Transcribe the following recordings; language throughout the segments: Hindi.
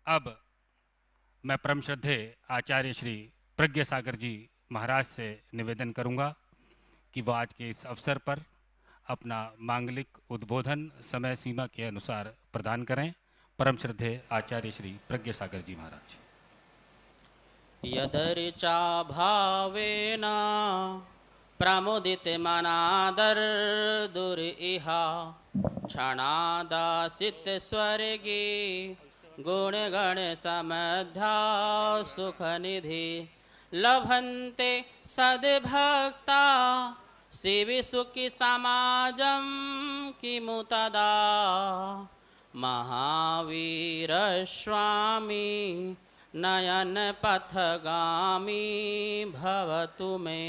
अब मैं परम श्रद्धेय आचार्य श्री प्रज्ञ सागर जी महाराज से निवेदन करूंगा कि वो आज के इस अवसर पर अपना मांगलिक उद्बोधन समय सीमा के अनुसार प्रदान करें। परम श्रद्धेय आचार्य श्री प्रज्ञ सागर जी महाराज। यदर्चा भावेन प्रमुदितमनादर दुरिहा क्षणादासित स्वर्गे गुणगण समध्या सुखनिधि लभन्ते सद्भक्ता शिविसुखि समाजं किमु तदा महावीर स्वामी नयन पथगामी भवतु मे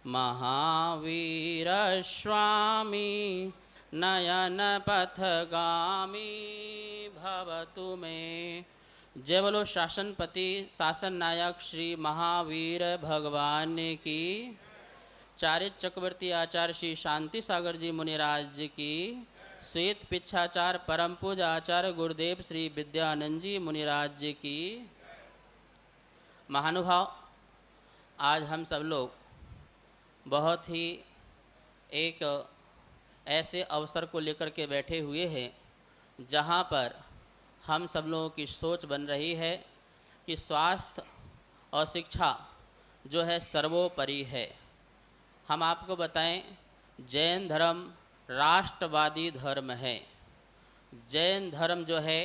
महावीर स्वामी नयन पथगामी भवतु मे। जय बोलो शासनपति शासन नायक श्री महावीर भगवान की। चारित चक्रवर्ती आचार्य श्री शांति सागर जी मुनिराज जी की। श्वेत पिछाचार परम पूजा आचार्य गुरुदेव श्री विद्यानंद जी मुनिराज जी की। महानुभाव, आज हम सब लोग बहुत ही एक ऐसे अवसर को लेकर के बैठे हुए हैं जहाँ पर हम सब लोगों की सोच बन रही है कि स्वास्थ्य और शिक्षा जो है सर्वोपरि है। हम आपको बताएं, जैन धर्म राष्ट्रवादी धर्म है। जैन धर्म जो है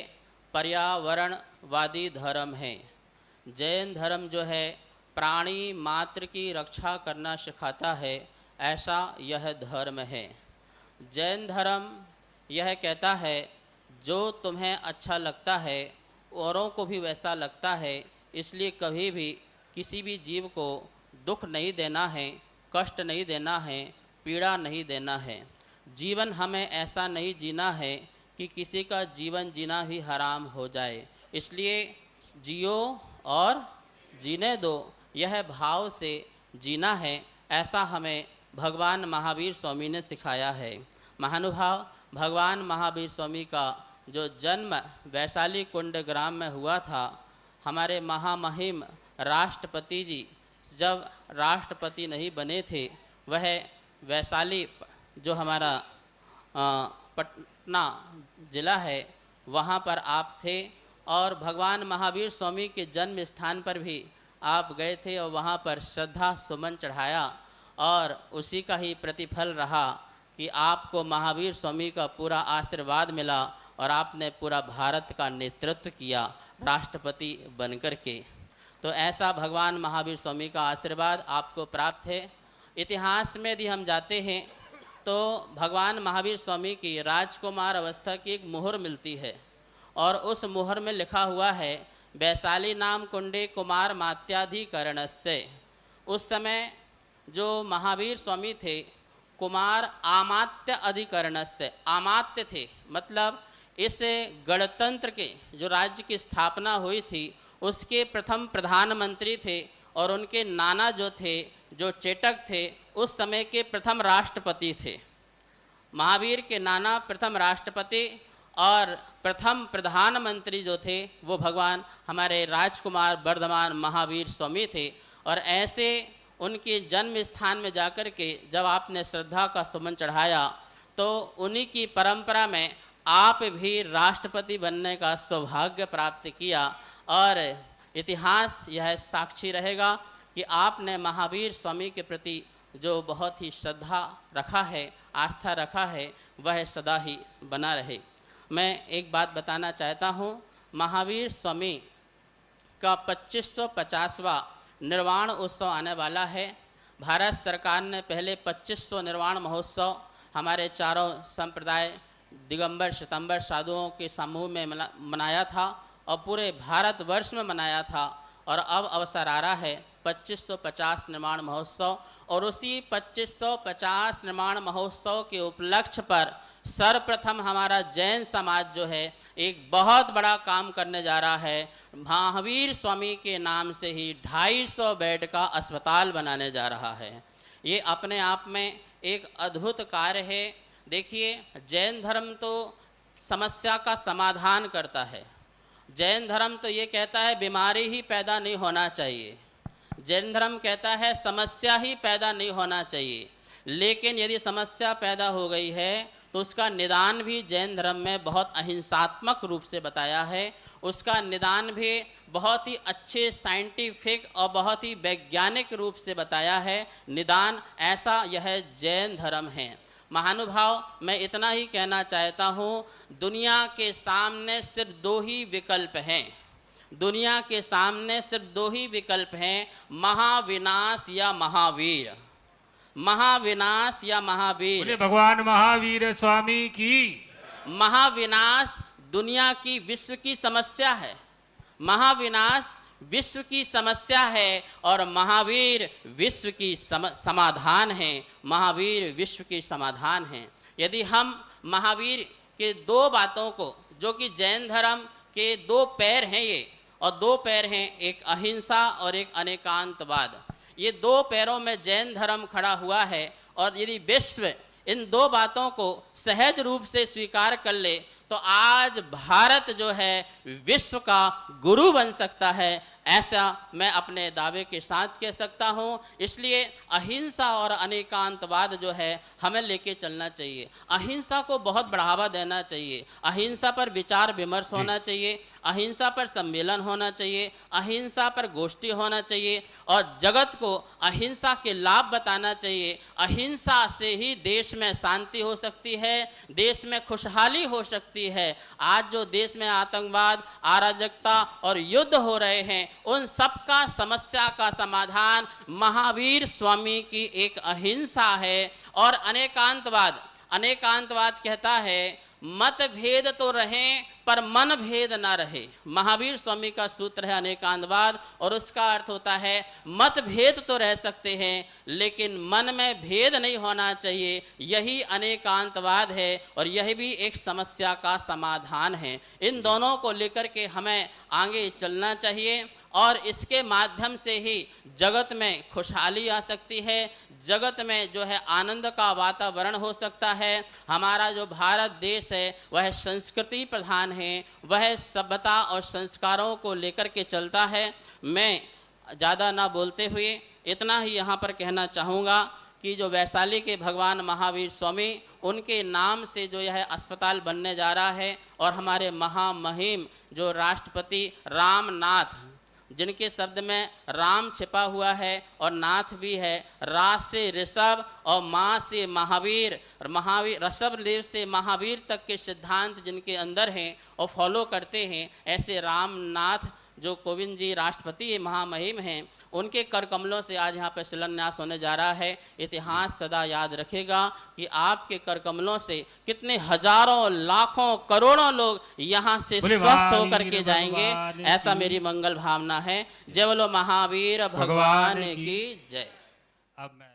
पर्यावरणवादी धर्म है। जैन धर्म जो है प्राणी मात्र की रक्षा करना सिखाता है, ऐसा यह धर्म है। जैन धर्म यह कहता है जो तुम्हें अच्छा लगता है औरों को भी वैसा लगता है, इसलिए कभी भी किसी भी जीव को दुख नहीं देना है, कष्ट नहीं देना है, पीड़ा नहीं देना है। जीवन हमें ऐसा नहीं जीना है कि किसी का जीवन जीना भी हराम हो जाए, इसलिए जियो और जीने दो, यह भाव से जीना है, ऐसा हमें भगवान महावीर स्वामी ने सिखाया है। महानुभाव, भगवान महावीर स्वामी का जो जन्म वैशाली कुंड ग्राम में हुआ था, हमारे महामहिम राष्ट्रपति जी जब राष्ट्रपति नहीं बने थे, वह वैशाली जो हमारा पटना ज़िला है वहाँ पर आप थे और भगवान महावीर स्वामी के जन्म स्थान पर भी आप गए थे और वहाँ पर श्रद्धा सुमन चढ़ाया और उसी का ही प्रतिफल रहा कि आपको महावीर स्वामी का पूरा आशीर्वाद मिला और आपने पूरा भारत का नेतृत्व किया राष्ट्रपति बनकर के। तो ऐसा भगवान महावीर स्वामी का आशीर्वाद आपको प्राप्त है। इतिहास में यदि हम जाते हैं तो भगवान महावीर स्वामी की राजकुमार अवस्था की एक मुहर मिलती है और उस मुहर में लिखा हुआ है वैशाली नाम कुंडे कुमार मात्याधिकरणस्य। उस समय जो महावीर स्वामी थे कुमार आमात्य अधिकरणस्य, आमात्य थे, मतलब इस गणतंत्र के जो राज्य की स्थापना हुई थी उसके प्रथम प्रधानमंत्री थे और उनके नाना जो थे, जो चेटक थे, उस समय के प्रथम राष्ट्रपति थे। महावीर के नाना प्रथम राष्ट्रपति और प्रथम प्रधानमंत्री जो थे वो भगवान हमारे राजकुमार वर्धमान महावीर स्वामी थे। और ऐसे उनके जन्म स्थान में जाकर के जब आपने श्रद्धा का सुमन चढ़ाया तो उन्हीं की परंपरा में आप भी राष्ट्रपति बनने का सौभाग्य प्राप्त किया और इतिहास यह साक्षी रहेगा कि आपने महावीर स्वामी के प्रति जो बहुत ही श्रद्धा रखा है, आस्था रखा है, वह सदा ही बना रहे। मैं एक बात बताना चाहता हूँ, महावीर स्वामी का 2550वां निर्वाण उत्सव आने वाला है। भारत सरकार ने पहले 2500 निर्वाण महोत्सव हमारे चारों संप्रदाय दिगंबर श्वेतांबर साधुओं के समूह में मनाया था और पूरे भारतवर्ष में मनाया था और अब अवसर आ रहा है 2550 निर्माण महोत्सव। और उसी 2550 निर्माण महोत्सव के उपलक्ष्य पर सर्वप्रथम हमारा जैन समाज जो है एक बहुत बड़ा काम करने जा रहा है। महावीर स्वामी के नाम से ही 250 बेड का अस्पताल बनाने जा रहा है। ये अपने आप में एक अद्भुत कार्य है। देखिए, जैन धर्म तो समस्या का समाधान करता है जैन धर्म तो ये कहता है बीमारी ही पैदा नहीं होना चाहिए, जैन धर्म कहता है समस्या ही पैदा नहीं होना चाहिए। लेकिन यदि समस्या पैदा हो गई है तो उसका निदान भी जैन धर्म में बहुत अहिंसात्मक रूप से बताया है, उसका निदान भी बहुत ही अच्छे साइंटिफिक और बहुत ही वैज्ञानिक रूप से बताया है। निदान ऐसा यह जैन धर्म है। महानुभाव, मैं इतना ही कहना चाहता हूँ, दुनिया के सामने सिर्फ दो ही विकल्प हैं, दुनिया के सामने सिर्फ दो ही विकल्प हैं, महाविनाश या महावीर, महाविनाश या महावीर। बोले भगवान महावीर स्वामी की। महाविनाश दुनिया की विश्व की समस्या है, महाविनाश विश्व की समस्या है और महावीर विश्व की समाधान है, महावीर विश्व की समाधान है। यदि हम महावीर के दो बातों को, जो कि जैन धर्म के दो पैर हैं ये, और दो पैर हैं, एक अहिंसा और एक अनेकांतवाद, ये दो पैरों में जैन धर्म खड़ा हुआ है। और यदि विश्व इन दो बातों को सहज रूप से स्वीकार कर ले तो आज भारत जो है विश्व का गुरु बन सकता है, ऐसा मैं अपने दावे के साथ कह सकता हूँ। इसलिए अहिंसा और अनेकांतवाद जो है हमें लेके चलना चाहिए, अहिंसा को बहुत बढ़ावा देना चाहिए, अहिंसा पर विचार विमर्श होना चाहिए, अहिंसा पर सम्मेलन होना चाहिए, अहिंसा पर गोष्ठी होना चाहिए और जगत को अहिंसा के लाभ बताना चाहिए। अहिंसा से ही देश में शांति हो सकती है, देश में खुशहाली हो सकती है। आज जो देश में आतंकवाद, अराजकता और युद्ध हो रहे हैं, उन सब का समस्या का समाधान महावीर स्वामी की एक अहिंसा है। और अनेकांतवाद, अनेकांतवाद कहता है मतभेद तो रहें पर मन भेद ना रहे। महावीर स्वामी का सूत्र है अनेकांतवाद और उसका अर्थ होता है मतभेद तो रह सकते हैं लेकिन मन में भेद नहीं होना चाहिए। यही अनेकांतवाद है और यही भी एक समस्या का समाधान है। इन दोनों को लेकर के हमें आगे चलना चाहिए और इसके माध्यम से ही जगत में खुशहाली आ सकती है, जगत में जो है आनंद का वातावरण हो सकता है। हमारा जो भारत देश है वह संस्कृति प्रधान है, वह सभ्यता और संस्कारों को लेकर के चलता है। मैं ज़्यादा ना बोलते हुए इतना ही यहाँ पर कहना चाहूँगा कि जो वैशाली के भगवान महावीर स्वामी, उनके नाम से जो यह अस्पताल बनने जा रहा है और हमारे महामहिम जो राष्ट्रपति रामनाथ, जिनके शब्द में राम छिपा हुआ है और नाथ भी है, राज से ऋषभ और माँ से महावीर, महावीर ऋषभ देव से महावीर तक के सिद्धांत जिनके अंदर हैं और फॉलो करते हैं, ऐसे रामनाथ जो कोविंद जी राष्ट्रपति महामहिम हैं, उनके कर कमलों से आज यहाँ पर शिलान्यास होने जा रहा है। इतिहास सदा याद रखेगा कि आपके कर कमलों से कितने हजारों लाखों करोड़ों लोग यहाँ से स्वस्थ होकर के जाएंगे, ऐसा मेरी मंगल भावना है। जय बोलो महावीर भगवान की जय। अब मैं